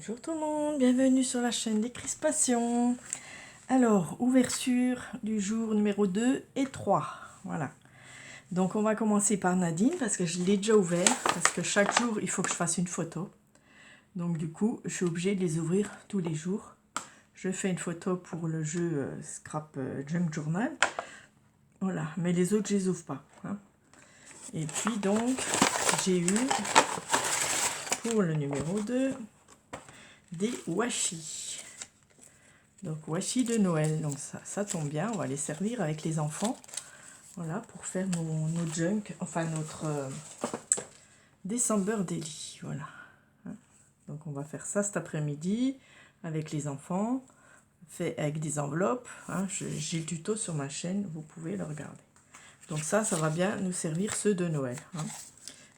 Bonjour tout le monde, bienvenue sur la chaîne des crispations. Alors, ouverture du jour numéro 2 et 3. Voilà. Donc on va commencer par Nadine parce que je l'ai déjà ouvert. Parce que chaque jour, il faut que je fasse une photo. Donc du coup, je suis obligée de les ouvrir tous les jours. Je fais une photo pour le jeu Scrap Junk Journal. Voilà, mais les autres, je les ouvre pas. Hein. Et puis donc, j'ai eu pour le numéro 2... des washi. Donc washi de Noël. Donc ça tombe bien, on va les servir avec les enfants. Voilà, pour faire nos junk, enfin notre December Daily. Voilà. Donc on va faire ça cet après-midi avec les enfants, fait avec des enveloppes. Hein. J'ai le tuto sur ma chaîne, vous pouvez le regarder. Donc ça va bien nous servir ceux de Noël. Hein.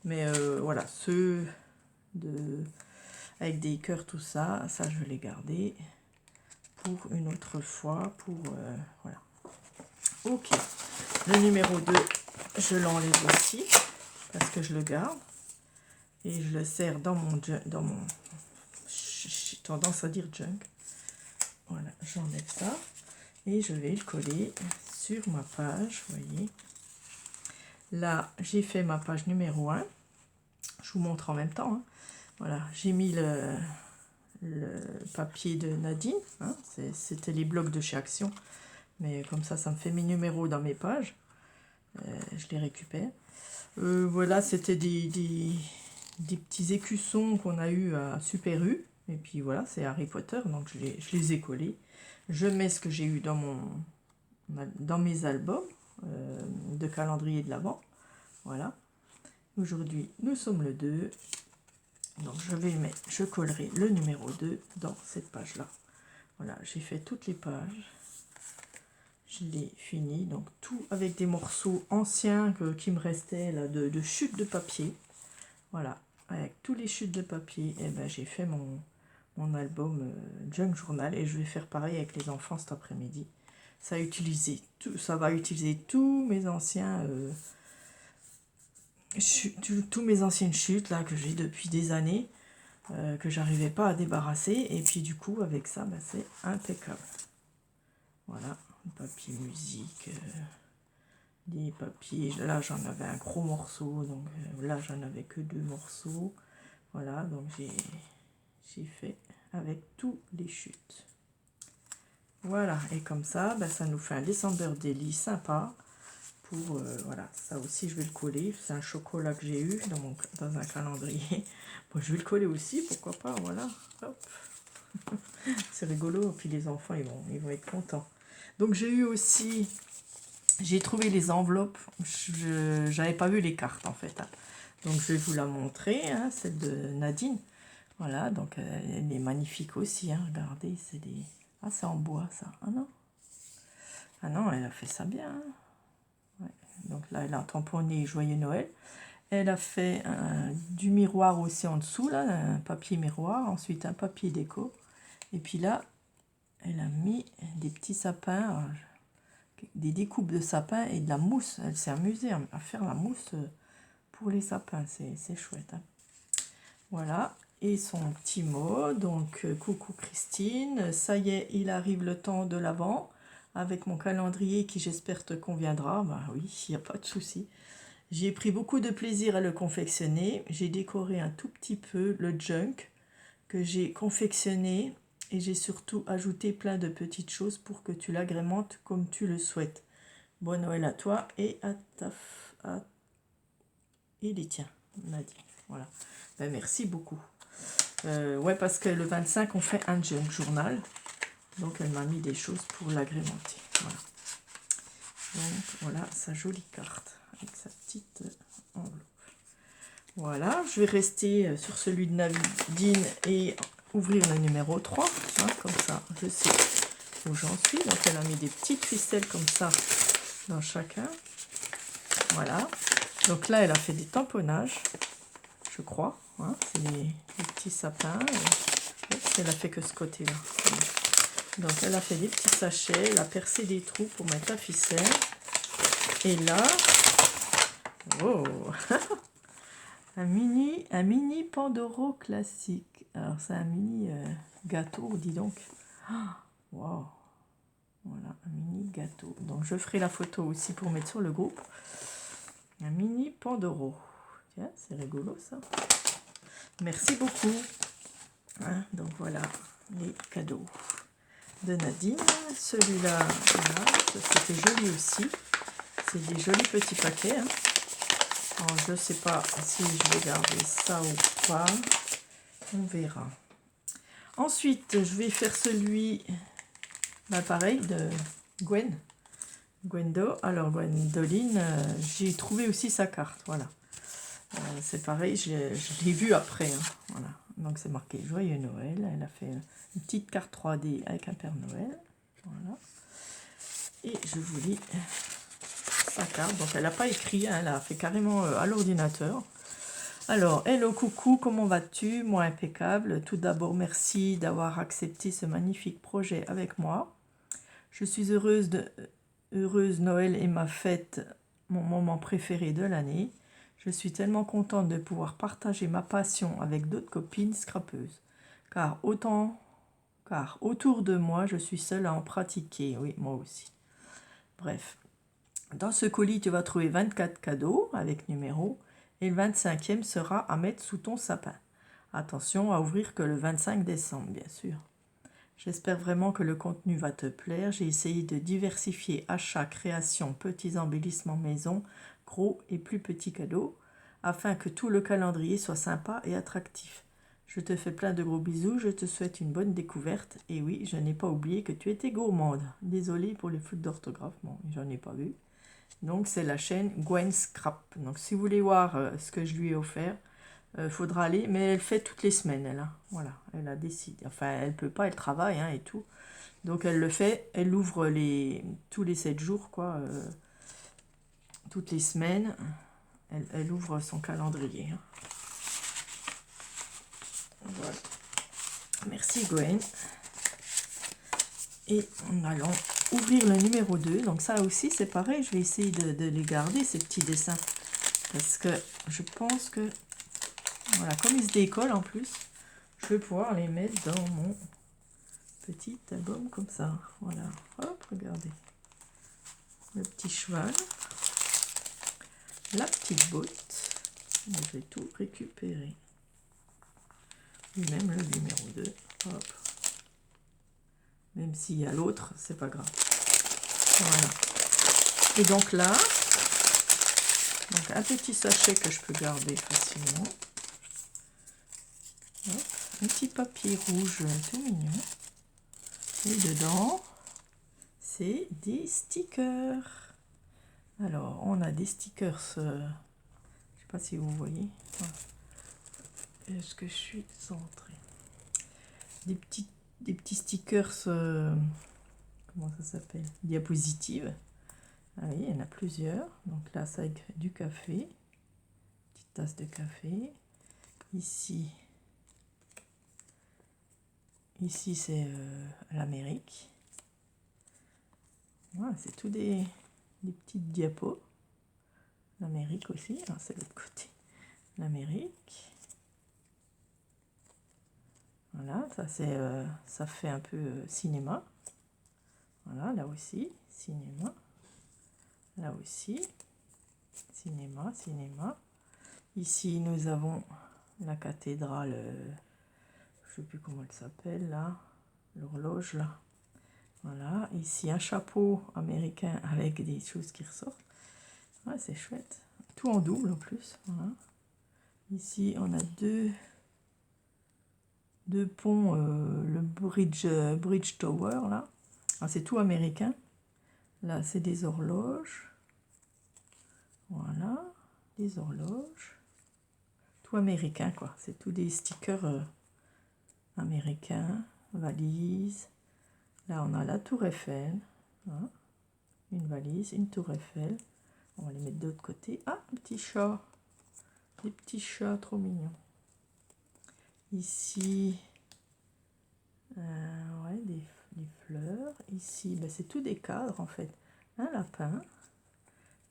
Mais voilà, ceux avec des cœurs, tout ça, je vais les garder pour une autre fois, voilà. Ok, le numéro 2, je l'enlève aussi, parce que je le garde, et je le serre dans mon j'ai tendance à dire junk. Voilà, j'enlève ça, et je vais le coller sur ma page, vous voyez. Là, j'ai fait ma page numéro 1, je vous montre en même temps, hein. Voilà, j'ai mis le papier de Nadine, hein, c'était les blocs de chez Action, mais comme ça me fait mes numéros dans mes pages, je les récupère. Voilà, c'était des petits écussons qu'on a eu à Super U, et puis voilà, c'est Harry Potter, donc je les ai collés. Je mets ce que j'ai eu dans mes albums de calendrier de l'Avent, voilà. Aujourd'hui, nous sommes le 2. Donc je collerai le numéro 2 dans cette page là. Voilà, j'ai fait toutes les pages. Je l'ai fini, donc tout avec des morceaux anciens qui me restaient là de chutes de papier. Voilà, avec tous les chutes de papier, et ben j'ai fait mon album Junk Journal et je vais faire pareil avec les enfants cet après-midi. Ça va utiliser tous mes anciens tous mes anciennes chutes là que j'ai depuis des années. Que j'arrivais pas à débarrasser, et puis du coup avec ça c'est impeccable. Voilà, papier musique, des papiers, là j'en avais un gros morceau, donc là j'en avais que 2 morceaux. Voilà, donc j'ai fait avec tous les chutes. Voilà, et comme ça ça nous fait un December Daily sympa. Pour voilà, ça aussi je vais le coller, c'est un chocolat que j'ai eu dans un calendrier. Bon, je vais le coller aussi, pourquoi pas, voilà, hop. C'est rigolo, puis les enfants ils vont être contents. Donc j'ai trouvé les enveloppes, j'avais pas vu les cartes en fait, hein. Donc je vais vous la montrer, hein, celle de Nadine. Voilà, donc elle est magnifique aussi, hein, regardez, c'est des... Ah, c'est en bois ça, ah non, elle a fait ça bien, hein. Donc là, elle a tamponné Joyeux Noël. Elle a fait du miroir aussi en dessous, là, un papier miroir, ensuite un papier déco. Et puis là, elle a mis des petits sapins, des découpes de sapins et de la mousse. Elle s'est amusée à faire la mousse pour les sapins, c'est chouette. Hein. Voilà, et son petit mot, donc coucou Christine, ça y est, il arrive le temps de l'Avent. Avec mon calendrier qui j'espère te conviendra, bah oui, il n'y a pas de souci. J'ai pris beaucoup de plaisir à le confectionner. J'ai décoré un tout petit peu le junk que j'ai confectionné et j'ai surtout ajouté plein de petites choses pour que tu l'agrémentes comme tu le souhaites. Bon Noël à toi et à et les tiens, Nadine. Voilà. Ben, merci beaucoup. Ouais, parce que le 25, on fait un junk journal. Donc, elle m'a mis des choses pour l'agrémenter. Voilà. Donc, voilà sa jolie carte avec sa petite enveloppe. Voilà, je vais rester sur celui de Nadine et ouvrir le numéro 3. Hein, comme ça, je sais où j'en suis. Donc, elle a mis des petites ficelles comme ça dans chacun. Voilà. Donc là, elle a fait des tamponnages, je crois. Hein, c'est les petits sapins. Elle a fait que ce côté-là. Donc elle a fait des petits sachets, elle a percé des trous pour mettre la ficelle. Et là, oh, Un mini Pandoro classique. Alors, c'est un mini gâteau, dis donc. Wow. Voilà, un mini gâteau. Donc, je ferai la photo aussi pour mettre sur le groupe. Un mini Pandoro. Tiens, c'est rigolo, ça. Merci beaucoup. Hein, donc, voilà les cadeaux de Nadine. Celui-là, voilà, c'était joli aussi. C'est des jolis petits paquets. Hein. Alors, je ne sais pas si je vais garder ça ou pas. On verra. Ensuite, je vais faire celui, pareil, de Gwendo. Alors, Gwendoline, j'ai trouvé aussi sa carte. Voilà. C'est pareil, je l'ai vu après. Hein, voilà. Donc, c'est marqué Joyeux Noël. Elle a fait une petite carte 3D avec un Père Noël. Voilà. Et je vous lis sa carte. Donc, elle n'a pas écrit, hein, elle a fait carrément à l'ordinateur. Alors, hello, coucou, comment vas-tu? Moi, impeccable. Tout d'abord, merci d'avoir accepté ce magnifique projet avec moi. Je suis heureuse Noël est ma fête, mon moment préféré de l'année. Je suis tellement contente de pouvoir partager ma passion avec d'autres copines scrapeuses. Car autour de moi, je suis seule à en pratiquer. Oui, moi aussi. Bref. Dans ce colis, tu vas trouver 24 cadeaux avec numéro. Et le 25e sera à mettre sous ton sapin. Attention à ouvrir que le 25 décembre, bien sûr. J'espère vraiment que le contenu va te plaire. J'ai essayé de diversifier achats, créations, petits embellissements maison, gros et plus petits cadeaux, afin que tout le calendrier soit sympa et attractif. Je te fais plein de gros bisous, je te souhaite une bonne découverte. Et oui, je n'ai pas oublié que tu étais gourmande. Désolée pour les fautes d'orthographe, bon, j'en ai pas vu. Donc, c'est la chaîne Gwen Scrap. Donc, si vous voulez voir ce que je lui ai offert, faudra aller. Mais elle fait toutes les semaines, elle. Hein. Voilà, elle a décidé. Enfin, elle peut pas, elle travaille hein, et tout. Donc, elle le fait. Elle ouvre tous les 7 jours, quoi. Toutes les semaines. Elle ouvre son calendrier. Hein. Voilà. Merci, Gwen. Et nous allons ouvrir le numéro 2. Donc, ça aussi, c'est pareil. Je vais essayer de les garder, ces petits dessins. Parce que je pense que, voilà, comme ils se décollent en plus, je vais pouvoir les mettre dans mon petit album comme ça. Voilà, hop, regardez. Le petit cheval, la petite botte. Je vais tout récupérer. Et même le numéro 2. Hop. Même s'il y a l'autre, c'est pas grave. Voilà. Et donc là, donc un petit sachet que je peux garder facilement. Hop, un petit papier rouge tout mignon. Et dedans, c'est des stickers. Alors, on a des stickers, je ne sais pas si vous voyez. Est-ce que je suis centrée? Des petits stickers, comment ça s'appelle? Diapositives. Ah oui, il y en a plusieurs. Donc là, c'est avec du café. Petite tasse de café. Ici c'est l'Amérique. Voilà, c'est tout des petites diapos. L'Amérique aussi, c'est l'autre côté. L'Amérique. Voilà, ça fait un peu cinéma. Voilà, là aussi, cinéma. Là aussi, cinéma. Ici, nous avons la cathédrale, je ne sais plus comment elle s'appelle, là. L'horloge, là. Voilà, ici, un chapeau américain avec des choses qui ressortent. Ouais, c'est chouette. Tout en double, en plus. Voilà. Ici, on a deux ponts, le Bridge Tower, là. C'est tout américain. Là, c'est des horloges. Voilà, des horloges. Tout américain, quoi. C'est tout des stickers américains. Valise. Là, on a la Tour Eiffel. Hein. Une valise, une Tour Eiffel. On va les mettre de l'autre côté. Ah, un petit chat. Des petits chats trop mignons. Ici, ouais, des fleurs. Ici, ben, c'est tout des cadres, en fait. Un lapin.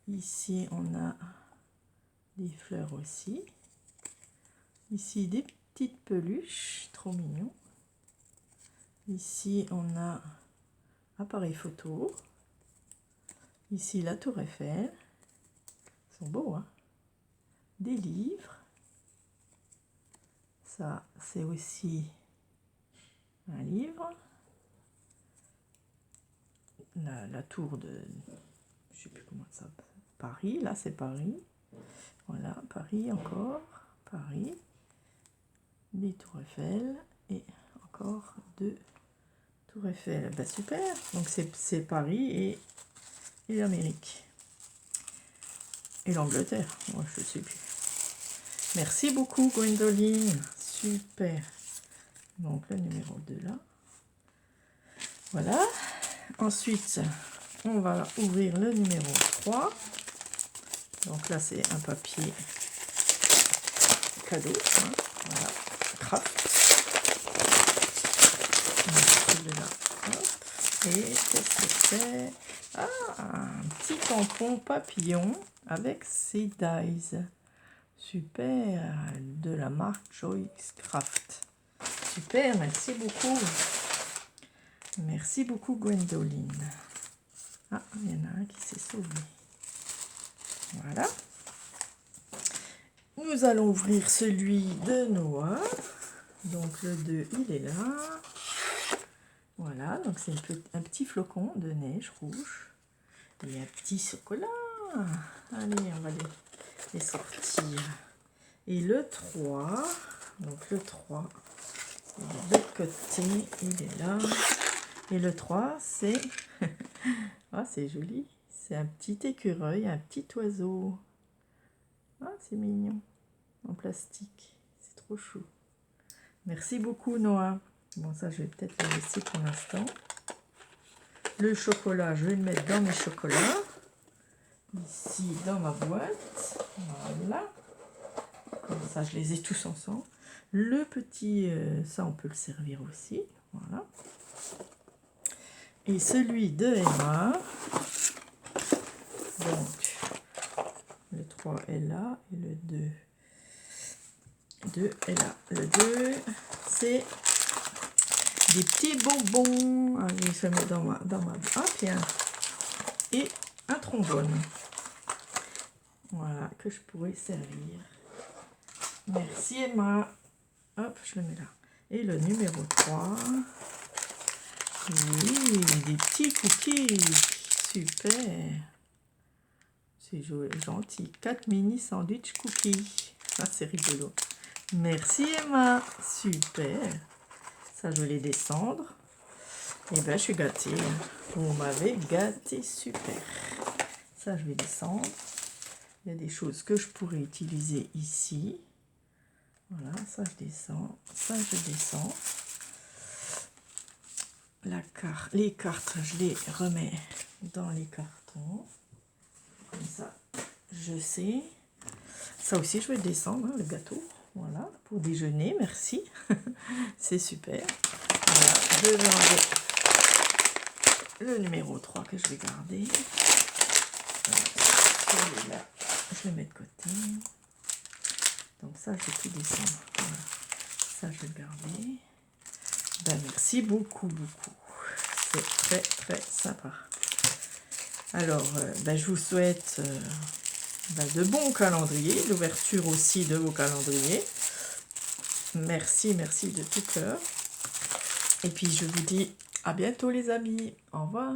Ici, on a des fleurs aussi. Ici, des petites peluches, trop mignon. Ici, on a appareil photo. Ici, la Tour Eiffel. Ils sont beaux, hein? Des livres. Ça, c'est aussi un livre. La tour de... Je sais plus comment ça s'appelle. Paris, là, c'est Paris. Voilà, Paris encore. Paris. Des Tours Eiffel. Et encore deux Tours Eiffel. Ben, super. Donc, c'est Paris et l'Amérique. Et l'Angleterre. Moi, je ne sais plus. Merci beaucoup, Gwendoline. Super. Donc, le numéro 2 là. Voilà. Ensuite, on va ouvrir le numéro 3. Donc là, c'est un papier cadeau. Hein. Voilà. Craft. Celui-là. Et qu'est-ce que c'est? Ah, un petit tampon papillon avec ses dies. Super. De la marque Joyce Craft. Super, merci beaucoup. Merci beaucoup, Gwendoline. Ah, il y en a un qui s'est sauvé. Voilà. Nous allons ouvrir celui de Noah. Donc, le 2, il est là. Voilà, donc c'est un petit flocon de neige rouge. Et un petit chocolat. Allez, on va les sortir. Et le 3, donc le 3, de l'autre côté, il est là. Et le 3, c'est... ah, c'est joli. C'est un petit écureuil, un petit oiseau. Ah, c'est mignon. En plastique. C'est trop chou. Merci beaucoup, Noah. Bon, ça, je vais peut-être le laisser pour l'instant. Le chocolat, je vais le mettre dans mes chocolats. Ici, dans ma boîte. Voilà. Comme ça, je les ai tous ensemble. Le petit, ça, on peut le servir aussi. Voilà. Et celui de Emma. Donc, le 3 est là. Et le 2 est là. Le 2, c'est des petits bonbons. Allez, je vais mettre dans ma... Ah, tiens. Et un trombone. Voilà, que je pourrais servir. Merci, Emma. Hop, je le mets là. Et le numéro 3. Oui, des petits cookies. Super. C'est gentil. 4 mini sandwich cookies. Ah, c'est rigolo. Merci, Emma. Super. Ça, je vais les descendre. Et ben, je suis gâtée. Vous m'avez gâtée. Super. Ça, je vais descendre. Il y a des choses que je pourrais utiliser ici. Voilà, ça, je descends. Ça, je descends. Les cartes, je les remets dans les cartons. Comme ça, je sais. Ça aussi, je vais le descendre, hein, le gâteau. Voilà, pour déjeuner, merci. C'est super. Voilà, je vais enlever le numéro 3 que je vais garder. Celui-là, je le mets de côté. Donc ça, je vais tout descendre. Voilà. Ça, je vais le garder. Ben, merci beaucoup, beaucoup. C'est très, très sympa. Alors, ben, je vous souhaite de bons calendriers, l'ouverture aussi de vos calendriers. Merci, merci de tout cœur. Et puis, je vous dis à bientôt, les amis. Au revoir.